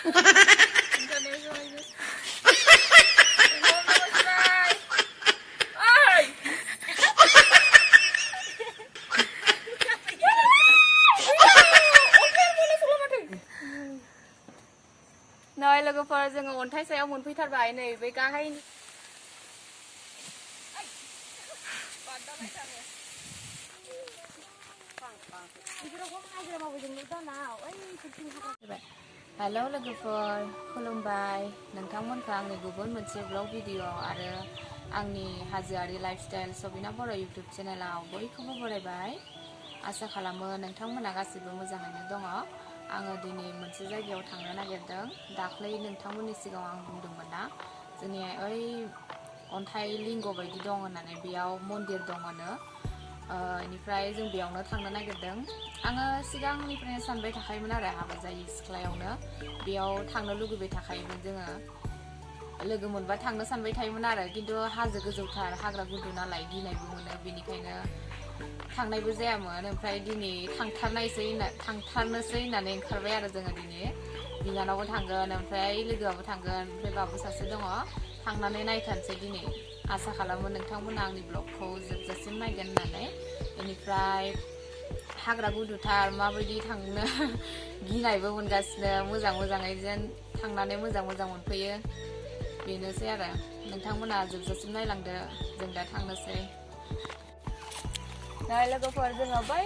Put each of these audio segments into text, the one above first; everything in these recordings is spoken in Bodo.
Nơi logofor जोङो अन्थाइ सायाव मोनफैथारबाय नै बे गाहाय Hello logofor खुलुमबाय नोंथांमोनखौ आंनि गुबुन मोनसे ब्लग भिडिअ आरो आंनि हाजोआरि लाइफस्टाइल सबिना बर' YouTube चेनेलाव बयखौबो बरायबाय आसा खालामो नोंथांमोना गासिबो मोजाङैनो दङ आङो दिनै मोनसे जायगायाव थांनो नागिरदों दाख्लै नोंथांमोननि सिगाङाव आं बुंदोंमोन ना जोंनि ओइ अन्थाइ लिंग बायदि दं होननानै बेयाव मन्दिर दङनो इनिफ्राय जों बेयावनो थांनो नागिरदों आङो सिगांनिफ्रायनो सानबाय थाखायोमोन आरो हाबा जायै सिख्लायावनो बेयाव थांनो लुगैबाय थाखायोमोन जोङो लोगो मोनबा थांनो सानबाय थायोमोन आरो किन्तु हाजो गोजौथार हाग्रा गुदु नालाय गिनायबो मोनो बेनिखायनो थांनायबो जायामोन ओमफ्राय दिनै थांथारनोसै होननानै ओंखारबाय आरो जोङो दिनै बिनानावबो थांगोन ओमफ्राय लोगोआबो थांगोन ओमफ्राय बाबु सासे दङ थांनानै नायथारनोसै दिनै आसा खालामो नोंथांमोना आंनि ब्लगखौ जोबजासिम नायगोन होननानै बेनिफ्राय हाग्रा गुदुथार माबायदि थांनो गिनायबो मोनगासिनो मोजाङै जेन थांनानै मोजां मोनफैयो बेनोसै आरो नोंथांमोना जोबजासिम नायलांदो जों दा थांनोसै नै लोगोफोर जोङो बै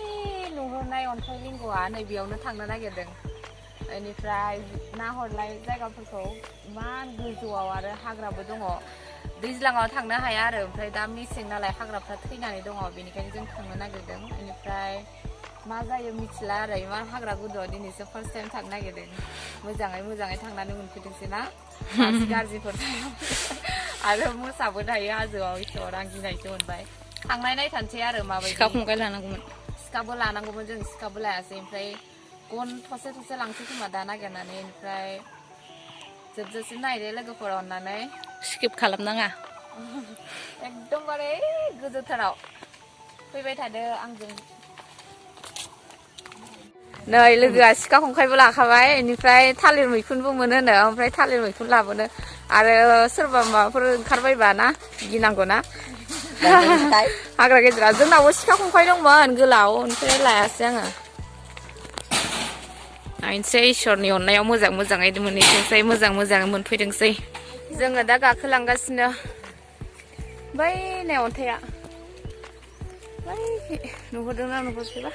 नुहुरनाय अन्थाइ लिंगआ नै बेयावनो थांनो नागिरदों बेनिफ्राय नाहरलाय जायगाफोरखौ इमान गोजौआव आरो हाग्राबो दङ दैज्लाङाव थांनो हाया आरो ओमफ्राय दा मेसें नालाय हाग्राफ्रा थैनानै दङ बेनिखायनो जों थांनो नागिरदों बेनिफ्राय मा जायो मिथिला आरो इमान हाग्रा गुदुआव दिनैसो फार्स्ट टाइम थांनो नागिरदों मोजाङै थांनानै मोनफैथोंसै ना मानसि गाज्रिफोर आरो मोसाबो थायो हाजोआव इसोर आं गिनायसो मोनबाय थांनाय नायथानसै आरो माबायदि सिखा खंखाय लानांगौमोन सिखाबो लानांगौमोन जों सिखाबो लायासै ओमफ्राय गन थसे लांसै खोमा दा नागिरनानै ओमफ्राय जोबजासिम नायदो लोगोफोर अननानै स्किप खालामनाङा एकदमबारे गोजौथाराव फैबाय थादो आंजों नै लोगोआ सिखा खंखायबो लाखाबाय बेनिफ्राय थालिर मैखुनबो मोनोनो ओमफ्राय थालिर मैखुन लाबोनो आरो सोरबा माबाफोर ओंखारबायबा ना गिनांगौ ना हाग्रा गेजेरा जोंनावबो सिखा खंखाय दंमोन गोलाव ओमफ्राय लायासै आङो नायनोसै इसोरनि अननायाव मोजाङै मोनहैथोंसै मोजाङै मोनफैथोंसै जोङो दा गाखोलांगासिनो बै नै अन्थाइया बै नुहुरदोंना नुहुराखैबा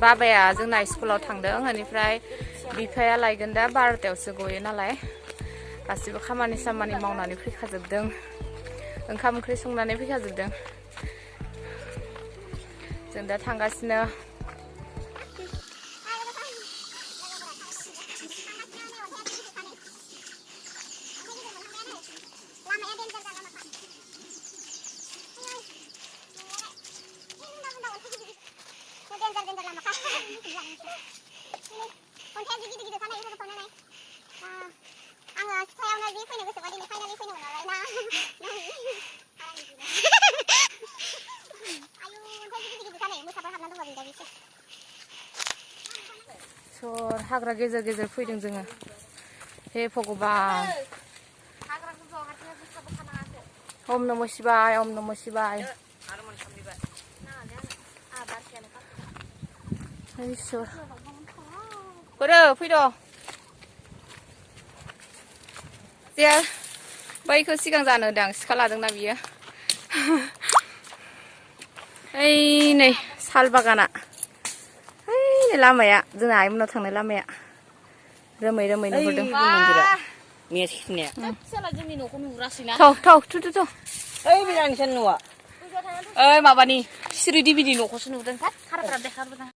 बाबाया जोंना स्कुलाव थांदों बेनिफ्राय बिफाया लायगोन दा 12थायावसो गयो नालाय गासिबो खामानि मावनानै फैखाजोबदों ओंखाम ओंख्रि संनानै फैखाजोबदों जों दा थांगासिनो हाग्रा गेजेर फैदों जोङो हे भगबान ओम नमः शिवाय इसोर फैद' जे बैखौ सिगां जानो होदों आं सिखा लादोंना बियो ओइ नै साल बागाना ओइ लामाया जोंना आइमोनाव थांनाय लामाया रोमै नुहुरदों जोंनि न'खौ नुहुरासैना थौ ओइ बिरानिसन न'आ ओइ माबानि सिरिदि बिनि न'खौसो नुदों खारफोरा देखारबोदों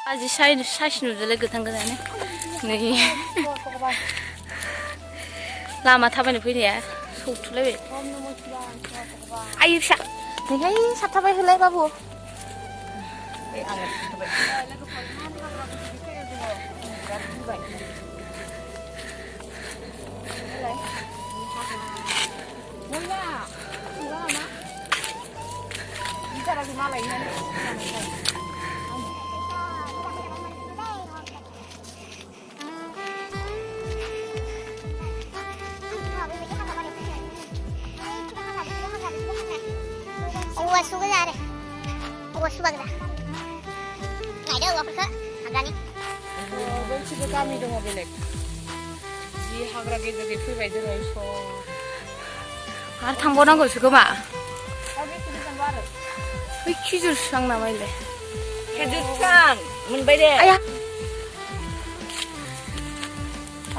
आजि साइस नुदोंलै गोथां गोथांनो नै लामा थाबायनो फैनाया सौथुलायबाय आयै फिसा नैहाय साथाबाय होलाय बाबु Suga ada, suga ada. Ada apa kak? Hagrani. Benci kami dong belek. Di hagra gejer fैबाय दोनै स. आरो थांबावनांगौसो खोमा Tapi sudah baru. बै खिजुरस्रां नामायलाय खिजुरस्रां मोनबाय दे आया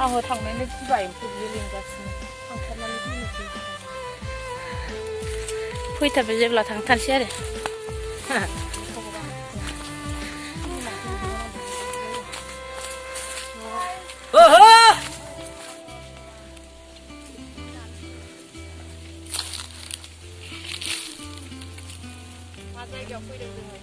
आहो थांनानै गिबाय फुगलि लिंगासिनो थांथारनानै फैनोसै फैथारबाय जेब्ला थांथारसै आरो ओहो मा जायगायाव फैदों जोङो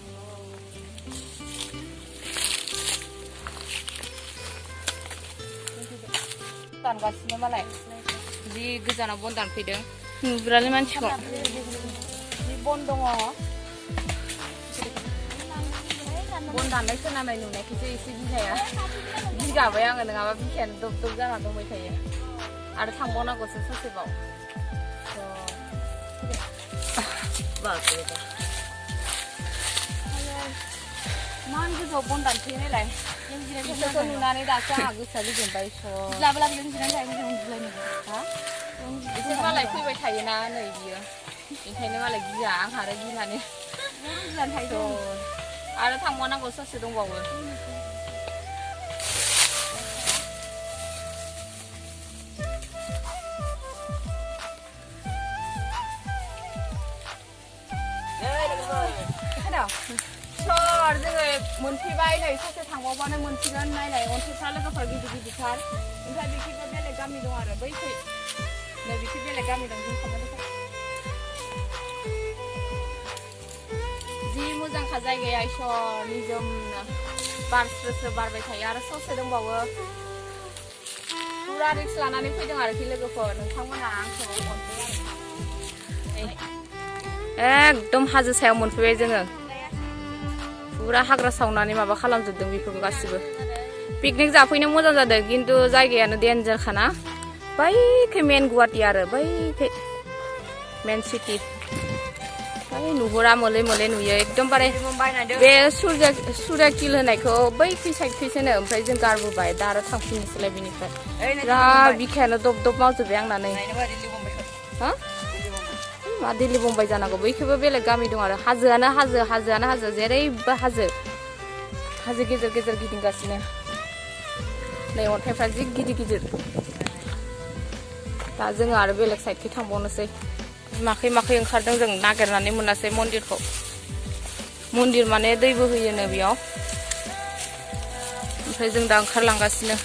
दानगासिनो मालाय जि गोजानाव बन दानफैदों नुब्रालाय मानसिखौ जि बन दङ बन दाननाय खोनानाय नुनायखौसो एसे गिनाया गिगाबाय आङो नङाबा बिखायानो दब दब जानानै दंबाय थायो आरो थांबावनांगौसो ससेबाव मान गोजौआव बन दानफैनायलाय बिसोरखौ नुनानै दासो आंहा गोसोआ गिदिंबाय बिसोर मालाय फैबाय थायोना नै बियो ओंखायनो मालाय गिया आंहा आरो गिनानै आरो थांबावनांगौ ससे दंबावो सर जोङो मोनफैबाय नै ससे थांबावबानो मोनफैगोन नायलाय अन्थाइफ्रा लोगोफोर गिदिर गिदिरथार ओमफ्राय बिखिबो बेलेग गामि दं आरो बैखै नै बिखि बेलेग गामि दं जों थांनो जि मोजांखा जायगाया इसर निजोमनो बार स्रो स्रो बारबाय थायो आरो ससे दंबावो पुरा रिक्स लानानै फैदों आरोखि लोगोफोर नोंथांमोना आंखौ अनबाय आरो एकदम हाजो सायाव मोनफैबाय जोङो पुरा हाग्रा सावनानै माबा खालामजोबदों बेफोरखौ गासिबो पिकनिक जाफैनो मोजां जादों खिन्थु जायगायानो डेन्जारखाना बैखै मेन गुवाहाटी आरो बैखै मेन सिटी बै नुहुरा मोले मोले नुयो एकदमबारे बे सुरिया किल होनायखौ बैखै साइडखैसोनो ओमफ्राय जों गारबोबाय दा आरो थांफिननोसैलाय बिनिफ्राय बिराद बिखायानो दब दब मावजोब्बाय आंना नै हा मा दिल्ली बम्बाइ जानांगौ बैखैबो बेलेग गामि दं आरो हाजोआनो हाजो जेरैबो हाजो गेजेर गेजेर गिदिंगासिनो नै अन्थाइफ्रा जि गिदिर गिदिर दा जोङो आरो बेलेग साइडखै थांबावनोसै माखै ओंखारदों जों नागिरनानै मोनासै मन्दिरखौ मन्दिर माने दै बोहैयोनो बेयाव ओमफ्राय जों दा ओंखारलांगासिनो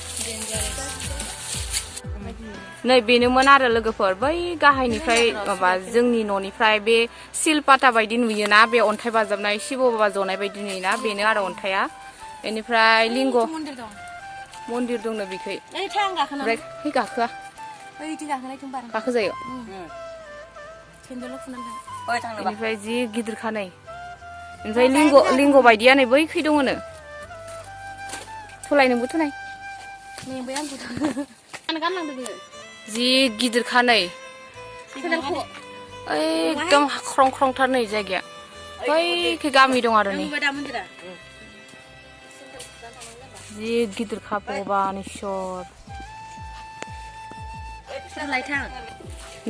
नै बेनोमोन आरो लोगोफोर बै गाहायनिफ्राय माबा जोंनि न'निफ्राय बे सिलपाता बायदि नुयोना बे अन्थाइ बाजाबनाय शिव बाबा जनाय बायदि नुयोना बेनो आरो अन्थाइया बेनिफ्राय लिंग मन्दिर दंनो बिखै ओमफ्राय गाखोआ गाखोजायो बेनिफ्राय जि गिदिरखा नै ओमफ्राय लिंग बायदिया नै बैखै दङनो थलाय नोंबो थलाय जि गिदिरखा नै एकदम ख्रं ख्रंथार नै जायगाया बैखै गामि दं आरो नै जि गिदिरखा भगबान इसोर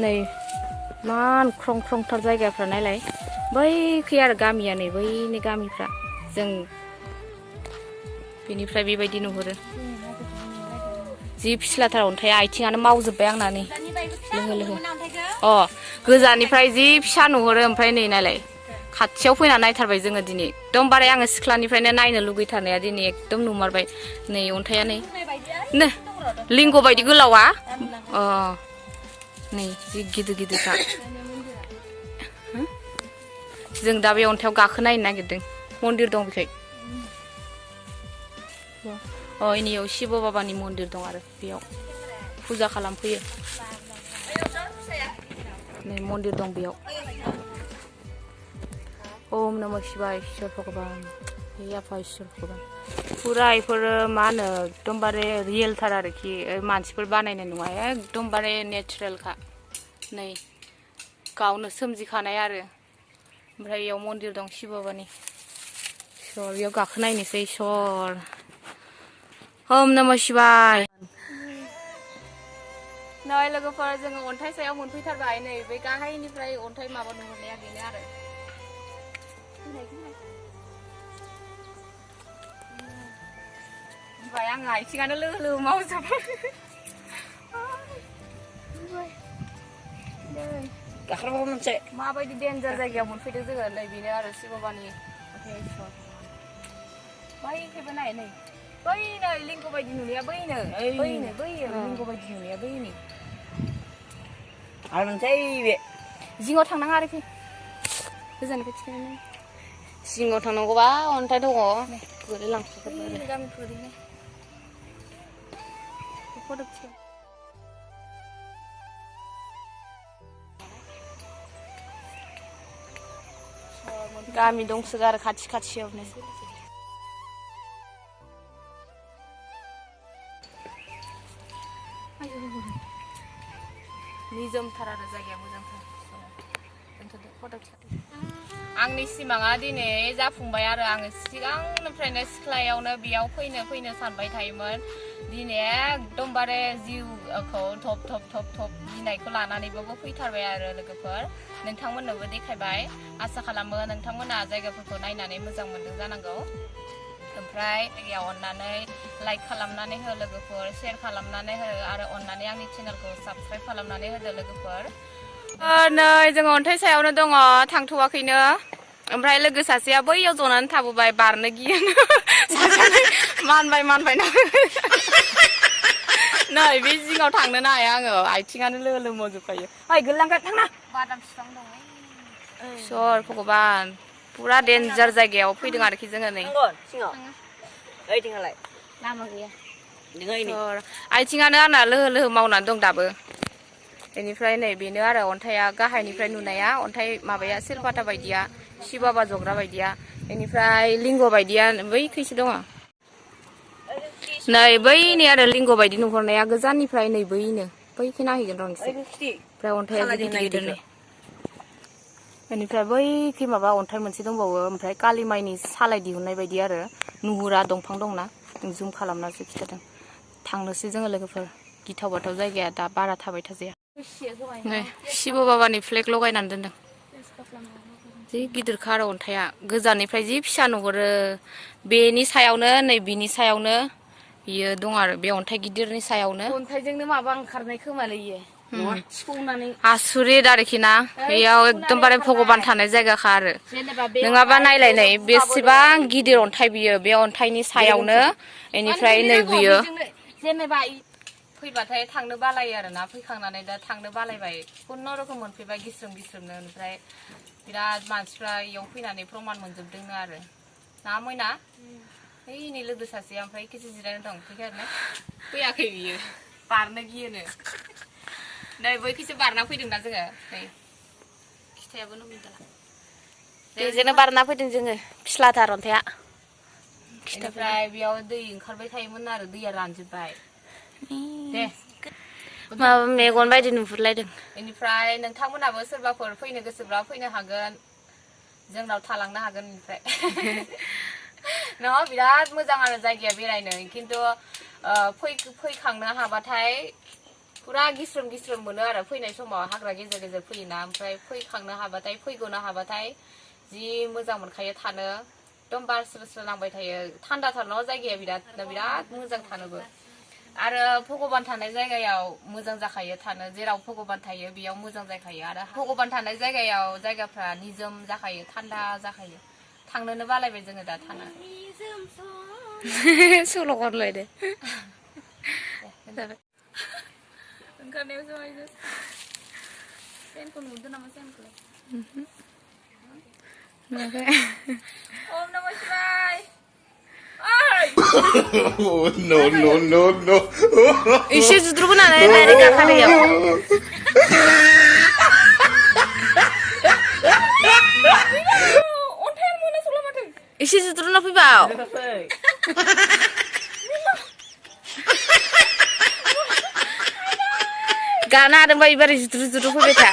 नै मान ख्रं ख्रंथार जायगाफ्रा नायलाय बैखै आरो गामिया नै बैनि गामिफ्रा जों बेनिफ्राय बेबायदि नुहुरो जि फिस्लाथार अन्थाइया आथिङानो मावजोब्बाय आंना नै लोहो लोहो गोजाननिफ्राय जि फिसा नुहुरो ओमफ्राय नै नायलाय खाथियाव फैना नायथारबाय जोङो दिनै एकदमबारे आङो सिख्लानिफ्रायनो नायनो लुगैथारनाया दिनै एकदम नुमारबाय नै अन्थाइया नै लिंग बायदि गोलावा अ नै जि गिदिर गिदिरखा जों दा बे अन्थाइयाव गाखोनायनो नागिरदों मन्दिर दं बेखाय अ इनियाव शिव बाबानि मन्दिर दं आरो बेयाव फुजा खालामफैयो नै मन्दिर दं बेयाव ओम नमः शिवाय ईश्वर भगवान हे आफा ईश्वर भगवान फुरा इफोरो मा होनो एकदमबारे रियेलथार आरोखि मानसिफोर बानायनाय नङा एकदमबारे नेचारेलखा नै गावनो सोमजिखानाय आरो ओमफ्राय बेयाव मन्दिर दं शिव बाबानि ईश्वर बेयाव गाखोनायनोसै ईश्वर ओम नमः शिवाय नै लोगोफोर जोङो अन्थाइ सायाव मोनफैथारबाय नै बे गाहायनिफ्राय अन्थाइ माबा नुहुरनाया बेनो आरो ओमफ्राय आङो आथिङानो लोगो लोगो मावजोब्बाय गाख्राबा मोनसे माबायदि डेन्जार जायगायाव मोनफैदों जोङो नै बेनो आरो शिव बाबानि अन्थाइ ईश्वर बैखैबो नाय नै बै नै लिंग बायदि नुनाया बैनो बैयो लिंग बायदि नुनाया बैनो आरो मोनसे बे जिङाव थांनाङा आरोखि गोजाननिफ्राय थिखांनो जिङाव थांनांगौबा अन्थाइ दङ गोलैलांजोबगोन गामिखौ ओरैनो गामि दंसोगारो खाथि खाथियावनो निजोमथार आरो जायगाया मोजांथार आंनि सिमाङा दिनै जाफुंबाय आरो आङो सिगांनिफ्रायनो सिख्लायावनो बेयाव फैनो सानबाय थायोमोन दिनै एकदमबारे जिउखौ थप थप थप थप गिनायखौ लानानैबाबो फैथारबाय आरो लोगोफोर नोंथांमोननोबो देखायबाय आसा खालामो नोंथांमोना जायगाफोरखौ नायनानै मोजां मोनदों जानांगौ ओमफ्राय जायगायाव अननानै लाइक खालामनानै हो लोगोफोर शेयार खालामनानै हो आरो अननानै आंनि चेनेलखौ साबस्क्राइब खालामनानै होदो लोगोफोर नै जोङो अन्थाइ सायावनो दङ थांथ'वाखैनो ओमफ्राय लोगो सासेया बैयाव जनानै थाबोबाय बारनो गियो मानबाय नै बे जिङाव थांनोनो हाया आङो आथिङानो लोगो लोगो मावजोबखायो ओइ गोलैलांगोन थांना बादाम बिफां दं ईश्वर भगवान पुरा डेन्जार जायगायाव फैदों आरोखि जोङो नै लामा गैया आथिङानो आंना लोहो लोहो मावनानै दं दाबो बेनिफ्राय नै बेनो आरो अन्थाइया गाहायनिफ्राय नुनाया अन्थाइ माबाया सिलपाता बायदिया शिव बाबा जग्रा बायदिया बेनिफ्राय लिंग बायदिया बैखैसो दङ नै बैनि आरो लिंग बायदि नुहुरनाया गोजाननिफ्राय नै बैनो बैखै नायहैगोन र' नोंसोर ओमफ्राय अन्थाइया गिदिर गिदिर नै बेनिफ्राय बैखै माबा अन्थाइ मोनसे दंबावो ओमफ्राय कालि माइनि सालाय दिहुननाय बायदि आरो नुहुरा दंफां दंना जुम खालामनासो खिथादों थांनोसै जोङो लोगोफोर गिथाव बाथाव जायगाया दा बारा थाबाय थाजाया नै शिव बाबानि फ्लेग लगायनानै दोनदों जि गिदिरखा आरो अन्थाइया गोजाननिफ्राय जि फिसा नुहुरो बेनि सायावनो नै बिनि सायावनो बियो दं आरो बे अन्थाइ गिदिरनि सायावनो अन्थाइजोंनो माबा ओंखारनाय खोमालै इयो आसुरित आरोखि ना बेयाव एकदमबारे भगबान थानाय जायगाखा आरो नङाबा नायलायनाय बेसेबां गिदिर अन्थाइ बियो बे अन्थाइनि सायावनो बेनिफ्राय नै बियो जेनेबा फैबाथाय थांनो बालायो आरो ना फैखांनानै दा थांनो बालायबाय खुनुरुखुम मोनफैबाय गिस्रमनो ओमफ्राय बिराद मानसिफ्रा इयाव फैनानै प्रमान मोनजोबदोंनो आरो ना मैना ओइ लोगो सासेया ओमफ्राय एखेसो जिरायना दं फैखारनो फैयाखै बियो बारनो गियोनो नै बैखैसो बारना फैदोंना जोङो नै खिथायाबो नमिनदाला बेजोंनो बारना फैदों जोङो फिस्लाथार अन्थाइया ओमफ्राय बेयाव दै ओंखारबाय थायोमोन आरो दैया रानजोब्बाय दे माबा मेगन बायदि नुहुरलायदों बेनिफ्राय नोंथांमोनाबो सोरबाफोर फैनो गोसोब्ला फैनो हागोन जोंनाव थालांनो हागोन ओमफ्राय नङा बिराद मोजां आरो जायगाया बेरायनो खिन्थु फैखांनो हाबाथाय पुरा गिस्रम मोनो आरो फैनाय समाव हाग्रा गेजेर गेजेर फैयोना ओमफ्राय फैखांनो हाबाथाय फैग'नो हाबाथाय जि मोजां मोनखायो थानो एकदम बार स्रो स्रो नांबाय थायो थान्दाथार न' जायगाया बिराद मोजां थानोबो आरो भगबान थानाय जायगायाव मोजां जाखायो थानो जेराव भगबान थायो बेयाव मोजां जाखायो आरो भगबान थानाय जायगायाव जायगाफ्रा निजोम जाखायो थान्दा जाखायो थांनोनो बालायबाय जोङो दा थानो सल' खनलायदो ओंखारनायाव जाबाय सेनखौ नुदो नामा सेनखौ ओम नमः शिवाय no, no, no, no. एसे जुद्रुबोनानै डाइरेक्ट गाखानायाव एसे जुद्रुना फैबाव गाना हादोंबा एबार जुद्रु जुद्रु फैबाय था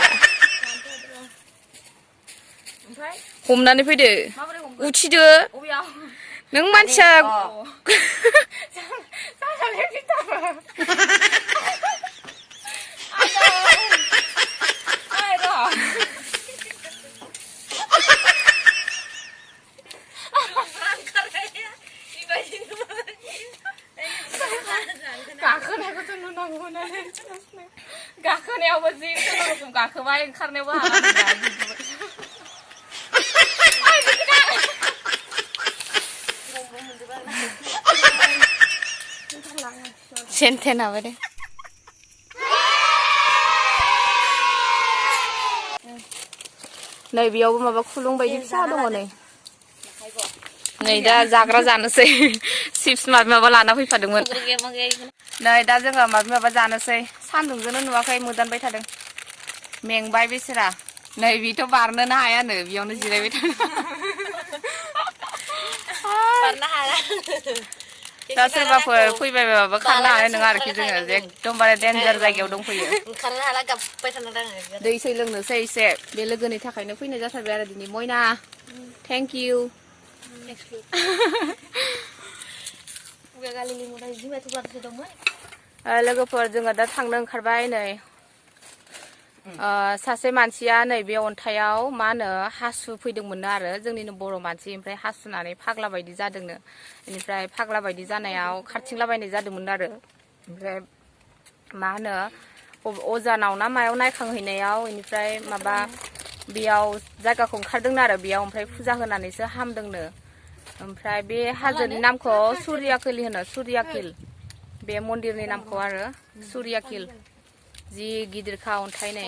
हमनानै फैदो उथिदो नों मानसिया गाखोनायावबो जि खुनुरुखुम गाखोबाय ओंखारनायावबो हाला सेन्टेन हाबाय दे नै बेयावबो माबा खुलुं बायदि फिसा दङ नै दा जाग्रा जानोसै चिप्स माबा माबा लाना फैफादोंमोन नै दा जोङो माबा जानोसै सान्दुंजोंनो नुवाखै मोदानबाय थादों मेंबाय बेसोरा नै बेथ' बारनोनो हायानो बेयावनो जिरायबाय थादों दा सोरबाफोर फैबाय माबा खारनो हानाय नङा आरोखि जोङो एकदमबारे डेन्जार जायगायाव दंफैयो दै सै लोंनोसै एसे बे लोगोनि थाखायनो फैनाय जाथारबाय आरो दिनै मयना थेंक इउ लोगोफोर जोङो दा थांनो ओंखारबाय नै सासे मानसिया नै बे अन्थाइयाव मा होनो हासु फैदोंमोननो आरो जोंनिनो बर' मानसि ओमफ्राय हासुनानै फाग्ला बायदि जादोंनो बेनिफ्राय फाग्ला बायदि जानायाव खारथिंलाबायनाय जादोंमोन आरो ओमफ्राय मा होनो अजानाव ना मायाव नायखांहैनायाव बेनिफ्राय माबा बेयाव जायगाखौ ओंखारदोंनो आरो बेयाव ओमफ्राय फुजा होनानैसो हामदोंनो ओमफ्राय बे हाजोनि नामखौ सुरियाकिल होनो सुरियाकिल बे मन्दिरनि नामखौ आरो सुरियाकिल जि गिदिरखा अन्थाइ नै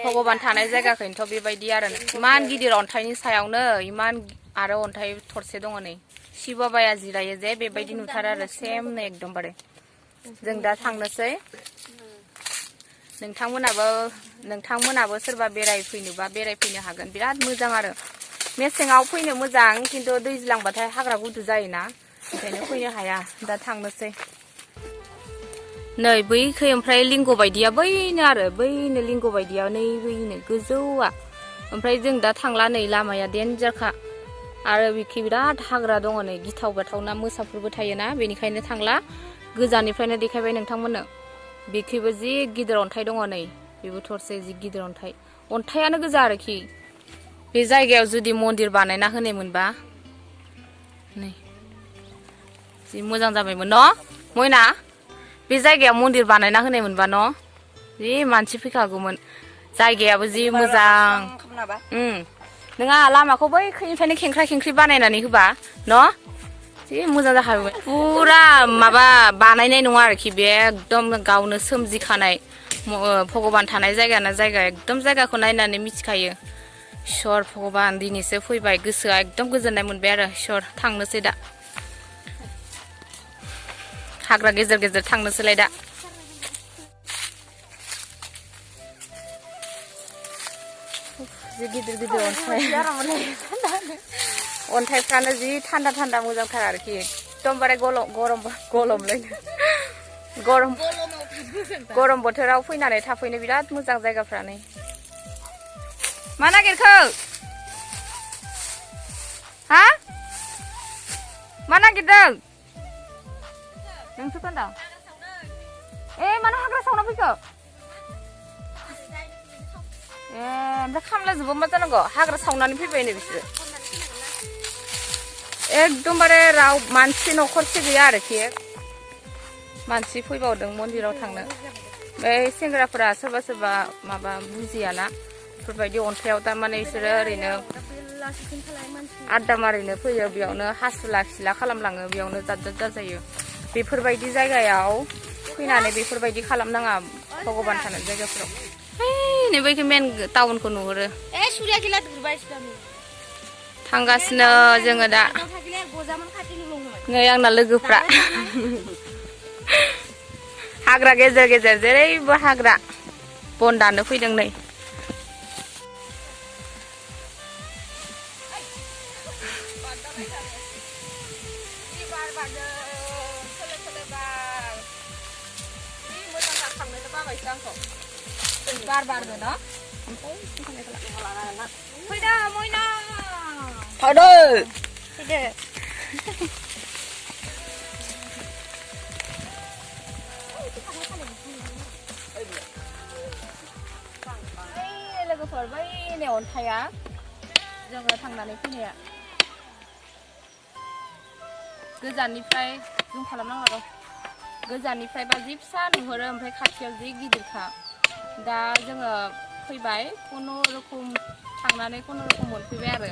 भगबान थानाय जायगाखौनोथ' बेबायदि आरो इमान गिदिर अन्थाइनि सायावनो इमान आरो अन्थाइ थरसे दङ नै शिव बाबाया जिरायो जे बेबायदि नुथारो आरो सेमनो एकदमबारे जों दा थांनोसै नोंथांमोनाबो सोरबा बेरायफैनोबा बेरायफैनो हागोन बिराद मोजां आरो मेसेङाव फैनो मोजां खिन्थु दैज्लांबाथाय हाग्रा गुदु जायोना ओंखायनो फैनो हाया दा थांनोसै नै बैखै ओमफ्राय लिंग बायदिया बैनो आरो बैनो लिंग बायदिया नै बैनो गोजौआ ओमफ्राय जों दा थांला नै लामाया डेन्जारखा आरो बिखि बिराद हाग्रा दङ नै गिथाव बाथावना मोसाफोरबो थायोना बेनिखायनो थांला गोजाननिफ्रायनो देखायबाय नोंथांमोननो बिखिबो जि गिदिर अन्थाइ दङ नै बेबो थरसे जि गिदिर अन्थाइयानो गोजा आरोखि बे जायगायाव जुदि मन्दिर बानायना होनायमोनबा नै जि मोजां जाबायमोन न' मयना बे जायगायाव मन्दिर बानायना होनायमोनबा न' जि मानसि फैखागौमोन जायगायाबो जि मोजां नोंहा लामाखौ बै खैनिफ्रायनो खेंख्रा खेंख्रि बानायनानै होबा न' जि मोजां जाखागौमोन पुरा माबा बानायनाय नङा आरोखि बे एकदम गावनो सोमजिखानाय भगबान थानाय जायगाना जायगा एकदम जायगाखौ नायनानै मिथिखायो इसोर भगबान दिनैसो फैबाय गोसोआ एकदम गोजोननाय मोनबाय आरो इसोर थांनोसै दा हाग्रा गेजेर गेजेर थांनोसैलाय दा जि गिदिर गिदिर अन्थाइफ्रानो जि थान्दा थान्दा मोजांथार आरोखि एकदमबारे गरम बोथोराव फैनानै थाफैनो बिराद मोजां जायगाफ्रानो मा नागिरखो हा मा नागिरदों नोंसो खोन्दा मानो हाग्रा सावना फैखो ओमफ्राय खामलाजोबो मा जानांगौ हाग्रा सावनानै फैबाय नै बिसोरो एकदमबारे राव मानसि न'खरसे गैया आरोखि मानसि फैबावदों मन्दिराव थांनो बे सेंग्राफोरा सोरबा सोरबा माबा बुजियाना बेफोरबायदि अन्थायाव तारमाने बिसोरो ओरैनो आड्डा मारिनो फैयो बेयावनो हासुला खिला खालामलाङो बेयावनो जाद जाजायो बेफोरबायदि जायगायाव फैनानै बेफोरबायदि खालामनाङा भगबान थानाय जायगाफोराव नै बैखौ मेन टाउनखौ नुहुरो थांगासिनो जोङो दा नै आंना लोगोफ्रा हाग्रा गेजेर गेजेर जेरैबो हाग्रा बन दानो फैदों नै बार बारनो ना फैदा मैना फैदो फैदो लोगोफोर बै नै अन्थाया जोङो थांनानै फैनाया गोजाननिफ्राय जुम खालामनांगौ र' गोजाननिफ्राय बा जि फिसा नुहुरो ओमफ्राय खाथियाव जि गिदिरखा दा जोङो फैबाय खुनुरुखुम थांनानै खुनुरुखुम मोनफैबाय आरो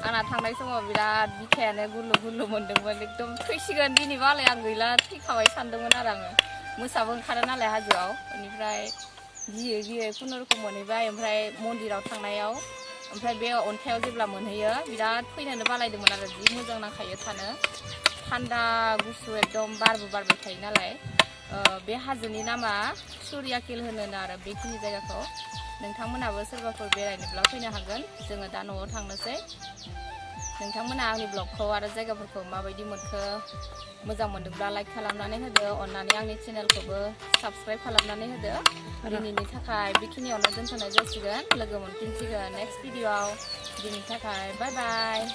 आंना थांनाय समाव बिराद बिखायानो गुरलु गुरलु मोनदोंमोन एकदम थैसिगोन दिनैबालाय आं गैला थैखाबाय सानदोंमोन आरो आङो मोसाबो ओंखारो नालाय हाजोआव बेनिफ्राय गियै गियै खुनुरुखुम मोनहैबाय ओमफ्राय मन्दिराव थांनायाव ओमफ्राय बे अन्थायाव जेब्ला मोनहैयो बिराद फैनोनो बालायदोंमोन आरो जि मोजां नांखायो थानो थान्दा गुसु एकदम बारबो बारबाय थायो नालाय बे हाजोनि नामा सुरिया किल होनो आरो बेखिनि जायगाखौ नोंथांमोनाबो सोरबाफोर बेरायनोब्ला फैनो हागोन जोङो दा न'आव थांनोसै नोंथांमोना आंनि ब्लगखौ आरो जायगाफोरखौ माबायदि मोनखो मोजां मोनदोंब्ला लाइक खालामनानै होदो अननानै आंनि चेनेलखौबो साबस्क्राइब खालामनानै होदो दिनैनि थाखाय बेखिनियावनो दोनथ'नाय जासिगोन लोगो मोनफिनसिगोन नेक्स्ट भिडिअ'आव दिनैनि थाखाय बाय बाय